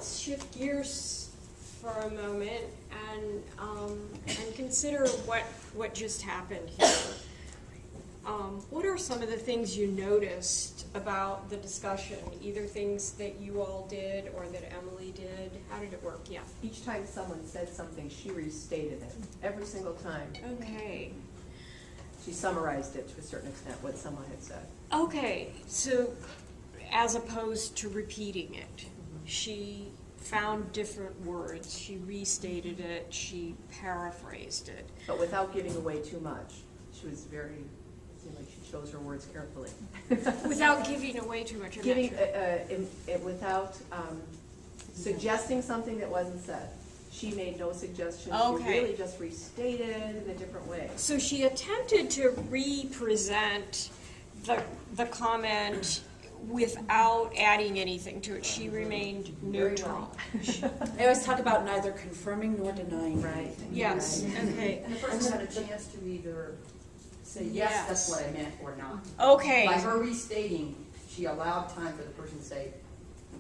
let's shift gears for a moment and consider what just happened here. What are some of the things you noticed about the discussion, either things that you all did or that Emily did? How did it work? Yeah. Each time someone said something, she restated it, every single time. Okay. She summarized it to a certain extent, what someone had said. Okay, so as opposed to repeating it, she found different words, she restated it, she paraphrased it. But without giving away too much. She was very, it seemed like she chose her words carefully. Without giving away too much. Without suggesting something that wasn't said. She made no suggestions. Okay. She really just restated it in a different way. So she attempted to represent the comment without adding anything to it. She remained neutral. I always talk about neither confirming nor denying Right. anything. Yes, right? okay. And the person had a chance to either say, yes, that's what I meant, or not. Okay. By her restating, she allowed time for the person to say,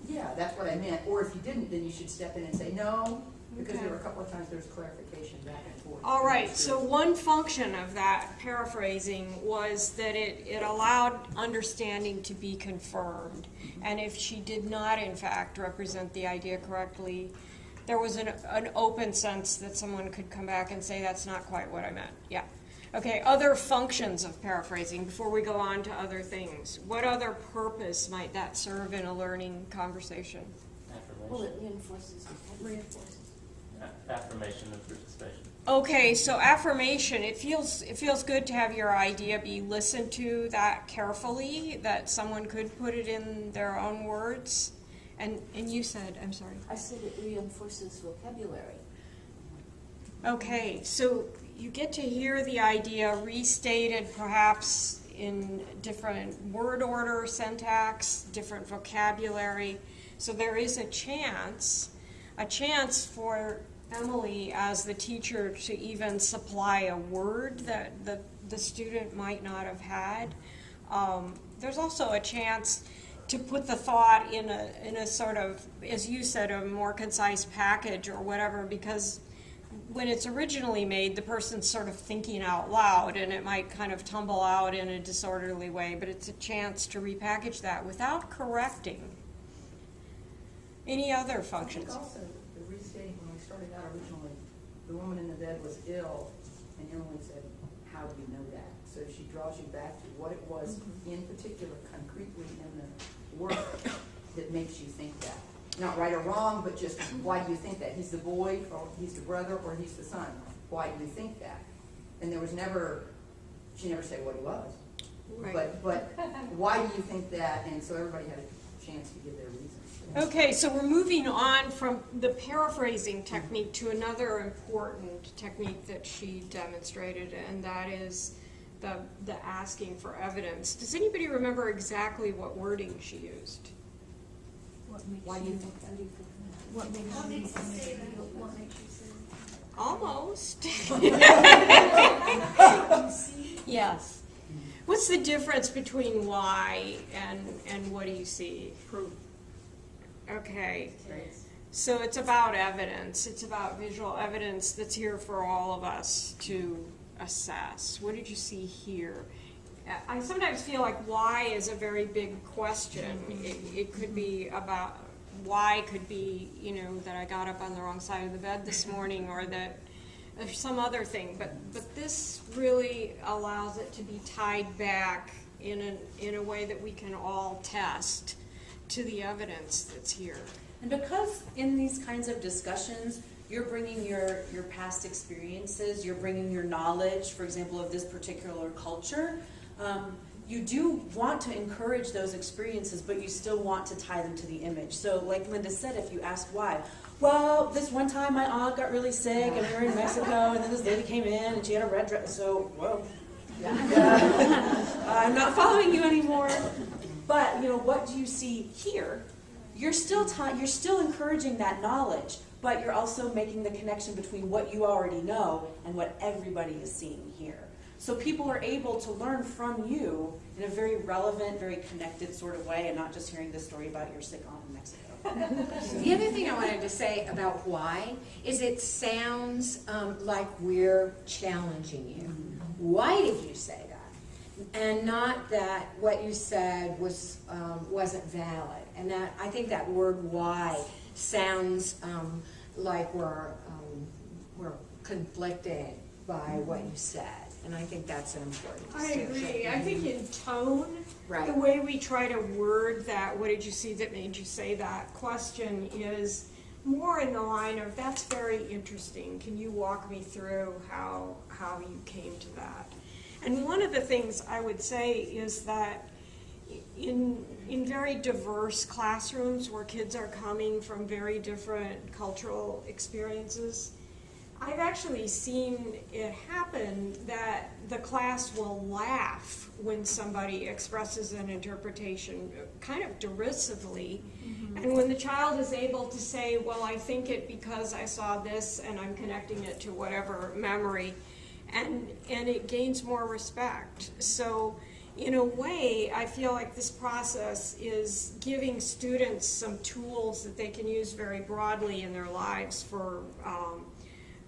yeah, that's what I meant. Or if you didn't, then you should step in and say, no, because Okay. there were a couple of times there was clarification back and forth. All right, so one function of that paraphrasing was that it allowed understanding to be confirmed. And if she did not, in fact, represent the idea correctly, there was an open sense that someone could come back and say, that's not quite what I meant. Yeah. Okay, other functions of paraphrasing before we go on to other things. What other purpose might that serve in a learning conversation? Well, it reinforces. Affirmation and participation. Okay, so affirmation, it feels good to have your idea be listened to that carefully, that someone could put it in their own words. And you said, I'm sorry. I said it reinforces vocabulary. Okay, so you get to hear the idea restated perhaps in different word order, syntax, different vocabulary. So there is a chance for Emily as the teacher to even supply a word that the student might not have had. There's also a chance to put the thought in a sort of, as you said, a more concise package or whatever, because when it's originally made, the person's sort of thinking out loud, and it might kind of tumble out in a disorderly way, but it's a chance to repackage that without correcting. Any other functions? I think also the restating, when we started out originally, the woman in the bed was ill, and Emily said, how do you know that? So she draws you back to what it was in particular, concretely in the work that makes you think that. Not right or wrong, but just why do you think that? He's the boy, or he's the brother, or he's the son. Why do you think that? And there was never, she never said what he was. Right. But why do you think that? And so everybody had a chance to give their reasons. Okay, so we're moving on from the paraphrasing technique to another important technique that she demonstrated, and that is the asking for evidence. Does anybody remember exactly what wording she used? Why do you think that? What makes What you makes you say that? What makes you say that? Almost. Yes. Mm-hmm. What's the difference between why and what do you see? Proof. Okay. Right. So it's about evidence. It's about visual evidence that's here for all of us to assess. What did you see here? I sometimes feel like why is a very big question. It could be about, why could be, that I got up on the wrong side of the bed this morning, or that there's some other thing. But this really allows it to be tied back in a way that we can all test to the evidence that's here. And because in these kinds of discussions, you're bringing your past experiences, you're bringing your knowledge, for example, of this particular culture, you do want to encourage those experiences, but you still want to tie them to the image. So like Linda said, if you ask why, well, this one time my aunt got really sick and we were in Mexico, and then this lady came in and she had a red dress, so, whoa. I'm not following you anymore. But, what do you see here? You're still encouraging that knowledge, but you're also making the connection between what you already know and what everybody is seeing here. So people are able to learn from you in a very relevant, very connected sort of way, and not just hearing the story about your sick aunt in Mexico. The other thing I wanted to say about why is it sounds like we're challenging you. Why did you say that? And not that what you said wasn't valid. And that I think that word "why" sounds like we're conflicted by what you said. And I think that's an important I distinction. agree. I think in tone, Right. the way we try to word that, what did you see that made you say that question is more in the line of, that's very interesting. Can you walk me through how you came to that? And one of the things I would say is that in very diverse classrooms where kids are coming from very different cultural experiences, I've actually seen it happen that the class will laugh when somebody expresses an interpretation kind of derisively. And when the child is able to say, well, I think it because I saw this and I'm connecting it to whatever memory, and it gains more respect. So in a way, I feel like this process is giving students some tools that they can use very broadly in their lives for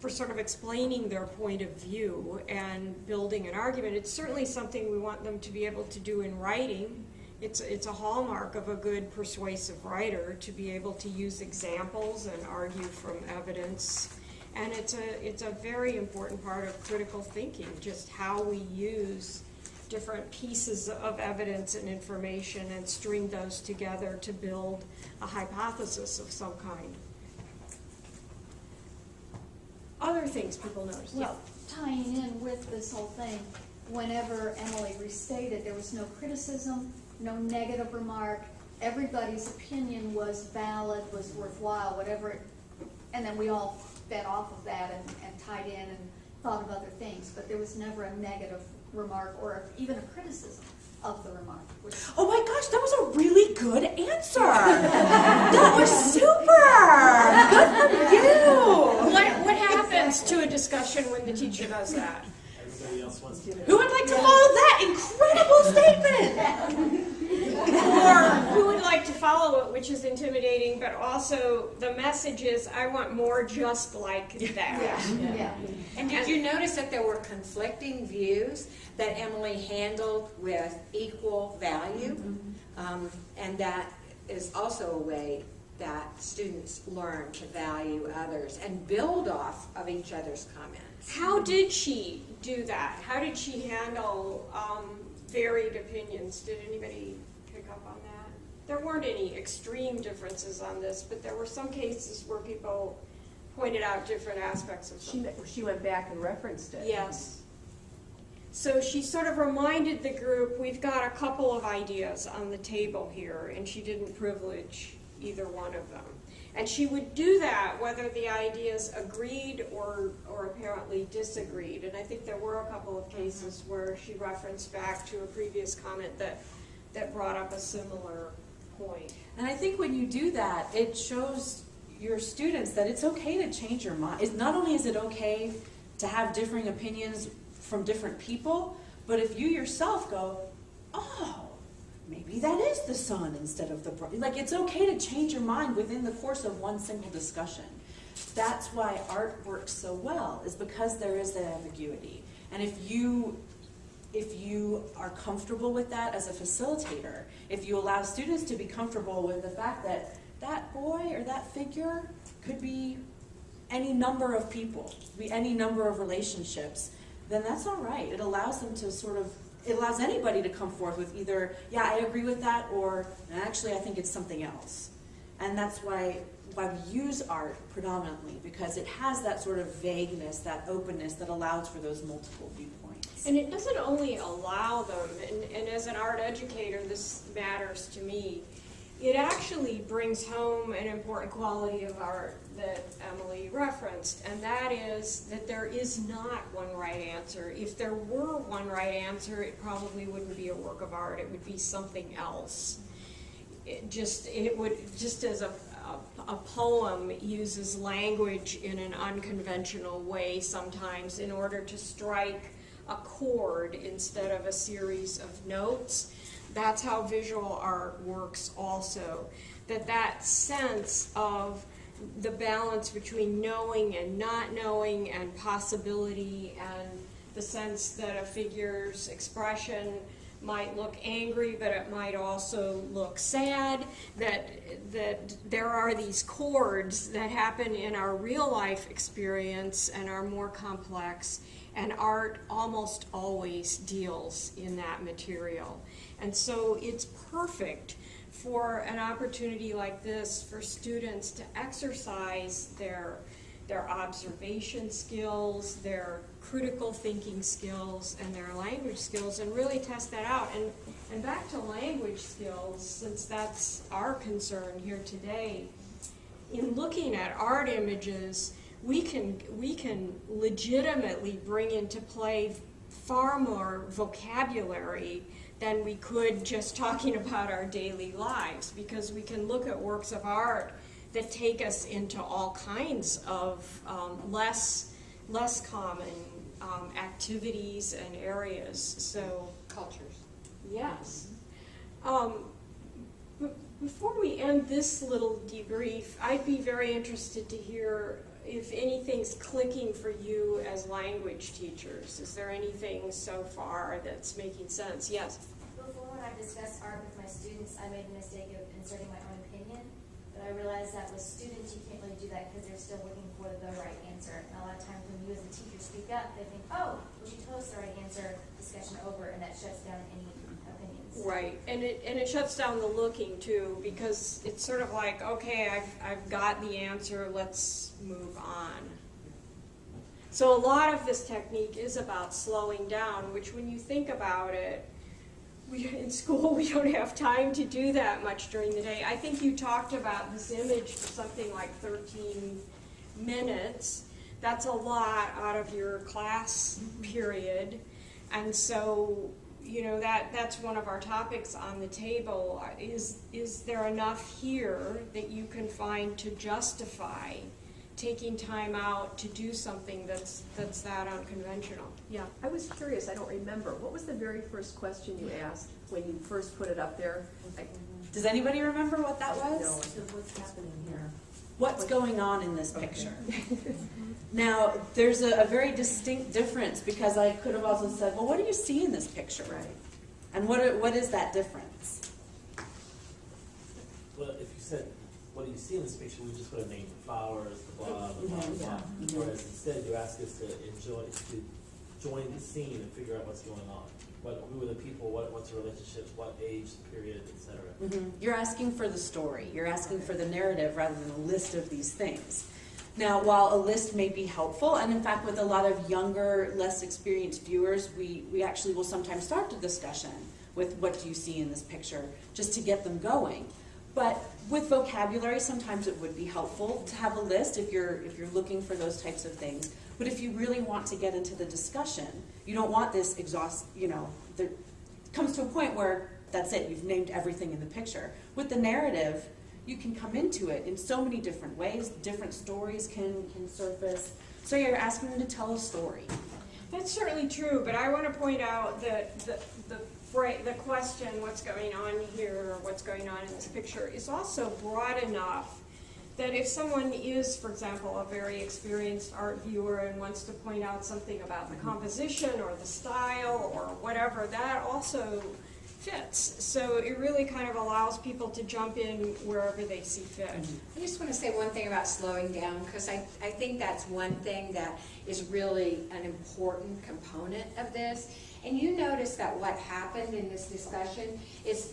sort of explaining their point of view and building an argument. It's certainly something we want them to be able to do in writing. It's a hallmark of a good persuasive writer to be able to use examples and argue from evidence. And it's a very important part of critical thinking, just how we use different pieces of evidence and information and string those together to build a hypothesis of some kind. Other things people notice. Well, tying in with this whole thing, whenever Emily restated, there was no criticism, no negative remark. Everybody's opinion was valid, was worthwhile, whatever. And then we all fed off of that and tied in and thought of other things. But there was never a negative remark or even a criticism of the remark. Oh my gosh, that was a really good answer. That was super. Good for you. What happens to a discussion when the teacher does that? Everybody else wants to. Who would like to follow that incredible statement? Or who would like to follow it, which is intimidating, but also the message is, I want more just like that. Yeah. And did you notice that there were conflicting views that Emily handled with equal value? And that is also a way that students learn to value others and build off of each other's comments. How did she do that? How did she handle varied opinions? Did anybody pick up on that? There weren't any extreme differences on this, but there were some cases where people pointed out different aspects of something. She went back and referenced it. Yes. So she sort of reminded the group, we've got a couple of ideas on the table here, and she didn't privilege either one of them. And she would do that whether the ideas agreed or apparently disagreed. And I think there were a couple of cases where she referenced back to a previous comment that brought up a similar point. And I think when you do that, it shows your students that it's okay to change your mind. It's not only is it okay to have differing opinions from different people, but if you yourself go, oh, maybe that is the sun instead of the brother. Like, it's okay to change your mind within the course of one single discussion. That's why art works so well, is because there is that ambiguity. And if you are comfortable with that as a facilitator, if you allow students to be comfortable with the fact that that boy or that figure could be any number of people, be any number of relationships, then that's all right. It allows them to it allows anybody to come forth with either, yeah, I agree with that, or actually I think it's something else. And that's why we use art predominantly, because it has that sort of vagueness, that openness that allows for those multiple viewpoints. And it doesn't only allow them, and as an art educator, this matters to me, it actually brings home an important quality of art that Emily referenced, and that is that there is not one right answer. If there were one right answer, it probably wouldn't be a work of art, it would be something else. It would, just as a poem uses language in an unconventional way sometimes in order to strike a chord instead of a series of notes. That's how visual art works also. that sense of the balance between knowing and not knowing and possibility, and the sense that a figure's expression might look angry, but it might also look sad, that there are these chords that happen in our real life experience and are more complex, and art almost always deals in that material. And so it's perfect for an opportunity like this for students to exercise their observation skills, their critical thinking skills, and their language skills, and really test that out. And back to language skills, since that's our concern here today, in looking at art images, we can legitimately bring into play far more vocabulary than we could just talking about our daily lives, because we can look at works of art that take us into all kinds of less common activities and areas. So Cultures. yes. Before we end this little debrief, I'd be very interested to hear if anything's clicking for you as language teachers. Is there anything so far that's making sense? Yes. Before, when I discussed art with my students, I made the mistake of inserting my own opinion, but I realized that with students, you can't really do that because they're still looking for the right answer. And a lot of times when you as a teacher speak up, they think, oh, well, she told us the right answer, discussion over, and that shuts down any opinions. Right, and it shuts down the looking too, because it's sort of like, okay, I've got the answer, let's move on. So a lot of this technique is about slowing down, which when you think about it, in school we don't have time to do that much during the day. I think you talked about this image for something like 13 minutes. That's a lot out of your class period, and so you know, that's one of our topics on the table. Is there enough here that you can find to justify taking time out to do something that's that unconventional? Yeah, I was curious, I don't remember. What was the very first question you asked when you first put it up there? Does anybody remember what that was? No. What's happening here? What's going on in this picture? Now, there's a very distinct difference, because I could have also said, well, what do you see in this picture? Right. And what is that difference? Well, if you said, what do you see in this picture, we just would have named the flowers, the blah, the blah, Mhm. blah. Yeah. Whereas instead, you ask us to join the scene and figure out what's going on. Who are the people, what's the relationships, what age, period, etc. You're asking for the story. You're asking for the narrative rather than a list of these things. Now, while a list may be helpful, and in fact with a lot of younger, less experienced viewers, we actually will sometimes start the discussion with what do you see in this picture, just to get them going. But with vocabulary, sometimes it would be helpful to have a list if you're looking for those types of things. But if you really want to get into the discussion, you don't want this there comes to a point where that's it, you've named everything in the picture. With the narrative, you can come into it in so many different ways. Different stories can surface. So you're asking them to tell a story. That's certainly true, but I want to point out that the question, what's going on here, or what's going on in this picture, is also broad enough that if someone is, for example, a very experienced art viewer and wants to point out something about the composition or the style or whatever, that also fits. So it really kind of allows people to jump in wherever they see fit. I just want to say one thing about slowing down, because I think that's one thing that is really an important component of this. And you notice that what happened in this discussion is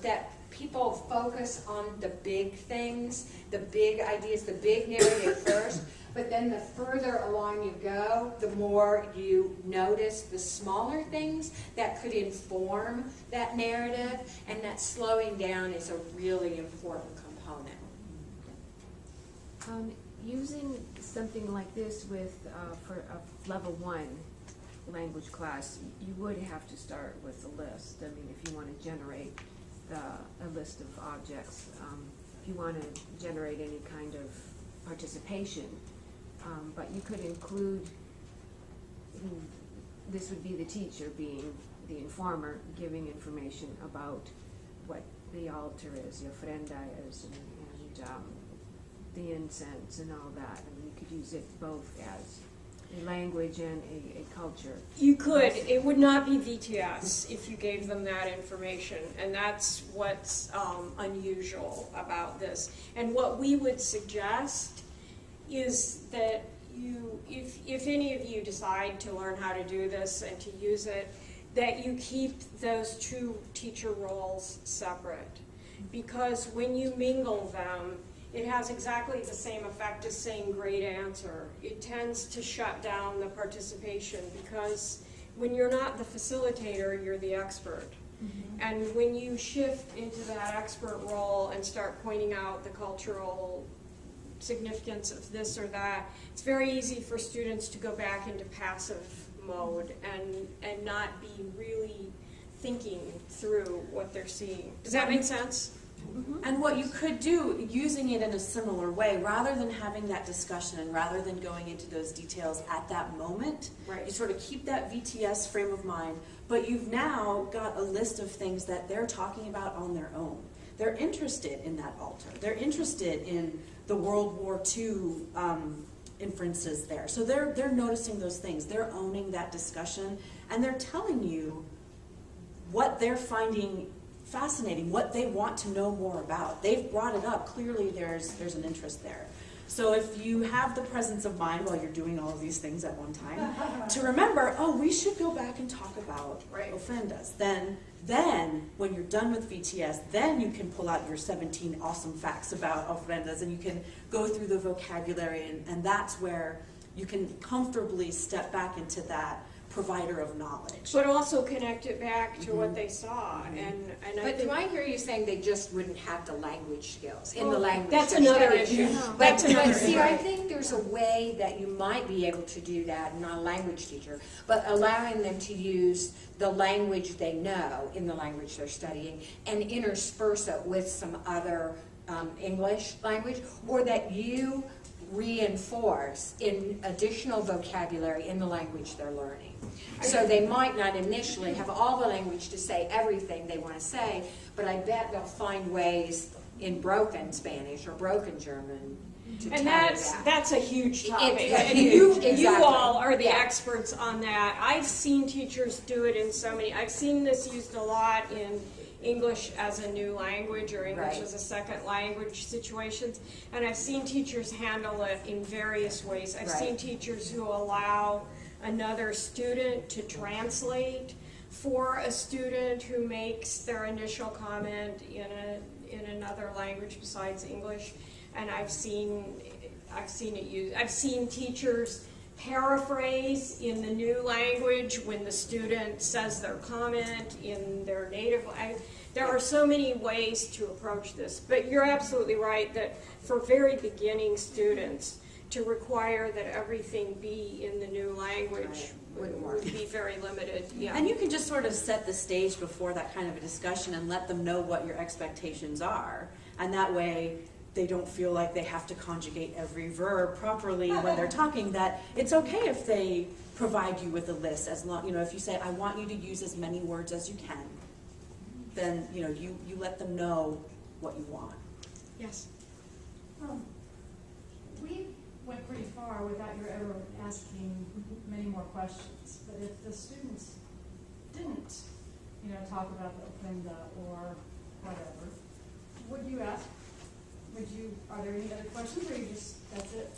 that people focus on the big things, the big ideas, the big narrative first, but then the further along you go, the more you notice the smaller things that could inform that narrative, and that slowing down is a really important component. Using something like this with for a level 1 language class, you would have to start with a list. I mean, if you want to generate a list of objects, if you want to generate any kind of participation, but you could include, this would be the teacher being the informer, giving information about what the altar is, the ofrenda is, and the incense and all that. I mean, you could use it both as a language and a culture. You could. It would not be VTS if you gave them that information, and that's what's unusual about this. And what we would suggest is that you, if any of you decide to learn how to do this and to use it, that you keep those two teacher roles separate. Because when you mingle them, it has exactly the same effect as saying great answer. It tends to shut down the participation because when you're not the facilitator, you're the expert. Mm-hmm. And when you shift into that expert role and start pointing out the cultural significance of this or that, it's very easy for students to go back into passive mode and not be really thinking through what they're seeing. Does that make sense? Mm-hmm. And what you could do, using it in a similar way, rather than having that discussion and rather than going into those details at that moment, Right. you sort of keep that VTS frame of mind, but you've now got a list of things that they're talking about on their own. They're interested in that altar. They're interested in the World War II inferences there. So they're noticing those things. They're owning that discussion, and they're telling you what they're finding fascinating, what they want to know more about. They've brought it up. Clearly there's an interest there. So if you have the presence of mind while you're doing all of these things at one time, to remember, oh, we should go back and talk about ofrendas. Then when you're done with VTS, then you can pull out your 17 awesome facts about ofrendas, and you can go through the vocabulary, and that's where you can comfortably step back into that provider of knowledge. But also connect it back to what they saw. And I But think do I hear you saying they just wouldn't have the language skills in the language? that's they're another studying? issue. But, That's another see, issue. I think there's a way that you might be able to do that, not a language teacher, but allowing them to use the language they know in the language they're studying and intersperse it with some other English language, or that you reinforce in additional vocabulary in the language they're learning. So they might not initially have all the language to say everything they want to say, but I bet they'll find ways in broken Spanish or broken German to tell And you that's a huge topic. It's And huge, you exactly. all are the Yeah. experts on that. I've seen teachers do it in so many, I've seen this used a lot in English as a new language or English Right. as a second language situations. And I've seen teachers handle it in various ways. I've Right. seen teachers who allow another student to translate for a student who makes their initial comment in another language besides English. And I've seen it used. I've seen teachers paraphrase in the new language when the student says their comment in their native language. There are so many ways to approach this, but you're absolutely right that for very beginning students, to require that everything be in the new language would be very limited. Yeah. And you can just sort of set the stage before that kind of a discussion and let them know what your expectations are. And that way they don't feel like they have to conjugate every verb properly when they're talking, that it's okay if they provide you with a list, as long, if you say, I want you to use as many words as you can, then, you let them know what you want. Yes. We went pretty far without you ever asking many more questions. But if the students didn't, talk about the ofrenda or whatever, would you ask? Are there any other questions, or that's it?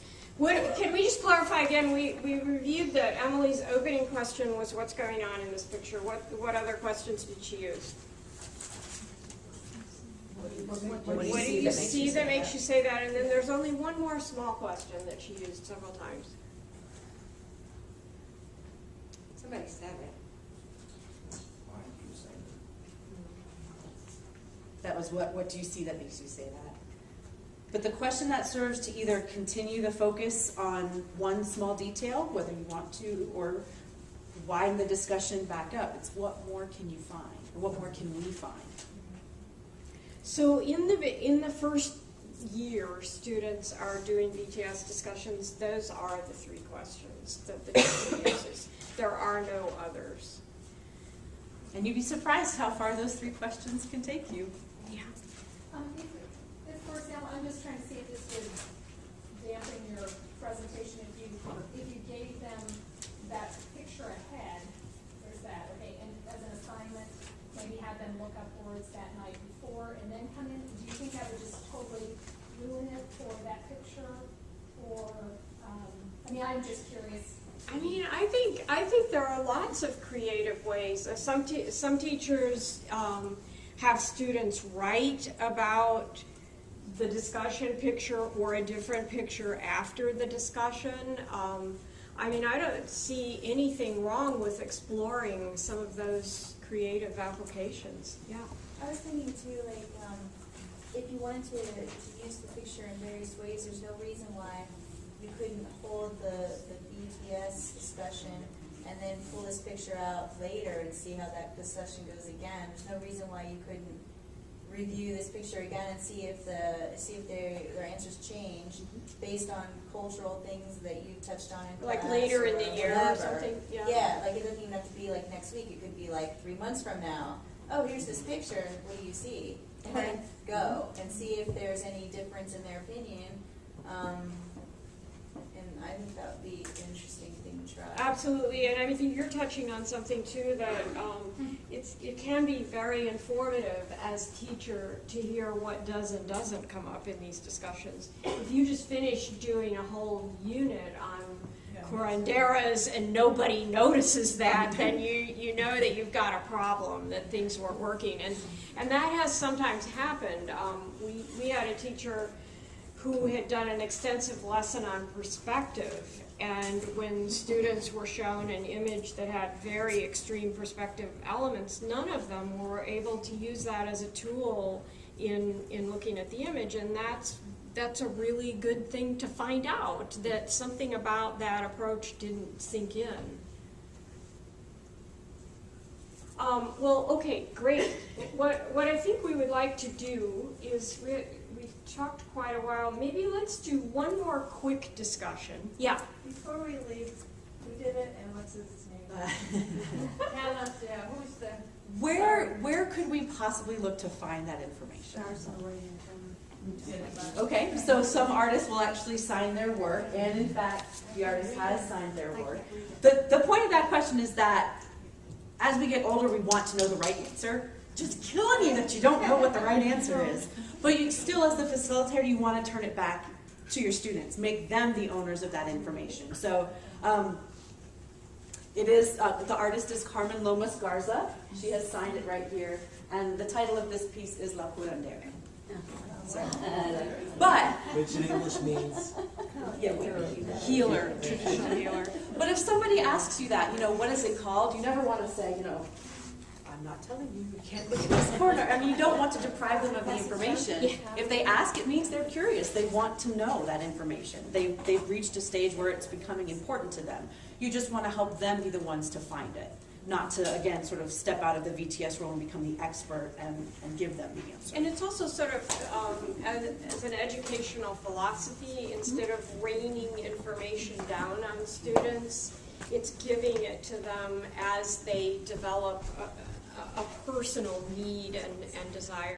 Can we just clarify again? We reviewed that Emily's opening question was what's going on in this picture. What other questions did she use? What do you see that makes you say that? And then there's only one more small question that she used several times. Somebody said it. That was what do you see that makes you say that? But the question that serves to either continue the focus on one small detail, whether you want to, or widen the discussion back up, it's what more can you find? Or what more can we find? So in the first year, students are doing VTS discussions. Those are the three questions that the teacher uses. There are no others. And you'd be surprised how far those three questions can take you. If, for example, I'm just trying to see if this would dampen your presentation, if you gave them that picture ahead, there's that, okay, and as an assignment, maybe have them look up words that night before and then come in, do you think that would just totally ruin it for that picture? Or, I mean, I'm just curious. I mean, I think there are lots of creative ways. Some teachers have students write about the discussion picture or a different picture after the discussion. I mean, I don't see anything wrong with exploring some of those creative applications. Yeah. I was thinking too, like, if you wanted to use the picture in various ways, there's no reason why you couldn't hold the BTS discussion and then pull this picture out later and see how that discussion goes again. There's no reason why you couldn't review this picture again and see if their answers change based on cultural things that you touched on in class. Like later in the year or something. Yeah. Yeah, like it doesn't even have to be like next week. It could be like 3 months from now. Oh, here's this picture. What do you see? And then go and see if there's any difference in their opinion. And I think that would be an interesting thing to try. Absolutely, and I think you're touching on something too that it can be very informative as teacher to hear what does and doesn't come up in these discussions. If you just finish doing a whole unit on curanderas and nobody notices that, then you know that you've got a problem, that things weren't working, and that has sometimes happened. We had a teacher who had done an extensive lesson on perspective, and when students were shown an image that had very extreme perspective elements, none of them were able to use that as a tool in looking at the image, and that's a really good thing to find out, that something about that approach didn't sink in. Well, okay, great. What I think we would like to do is, we've talked quite a while, maybe let's do one more quick discussion. Yeah? Before we leave, who did it and what's his name? Hannah, yeah, who's the? Where could we possibly look to find that information? Okay, so some artists will actually sign their work, and in fact, the artist has signed their work. The point of that question is that as we get older, we want to know the right answer. Just killing you that you don't know what the right answer is. But you still, as the facilitator, you want to turn it back to your students. Make them the owners of that information. So it is, the artist is Carmen Lomas Garza. She has signed it right here. And the title of this piece is La Curandera. But Which in English means Healer, traditional healer. But if somebody asks you that, what is it called? You never want to say, I'm not telling you, you can't look at this corner. I mean, you don't want to deprive them of the information. If they ask, it means they're curious. They want to know that information. They've reached a stage where it's becoming important to them. You just want to help them be the ones to find it, not to, again, sort of step out of the VTS role and become the expert and give them the answer. And it's also sort of, as an educational philosophy, instead of raining information down on students, it's giving it to them as they develop a personal need and desire.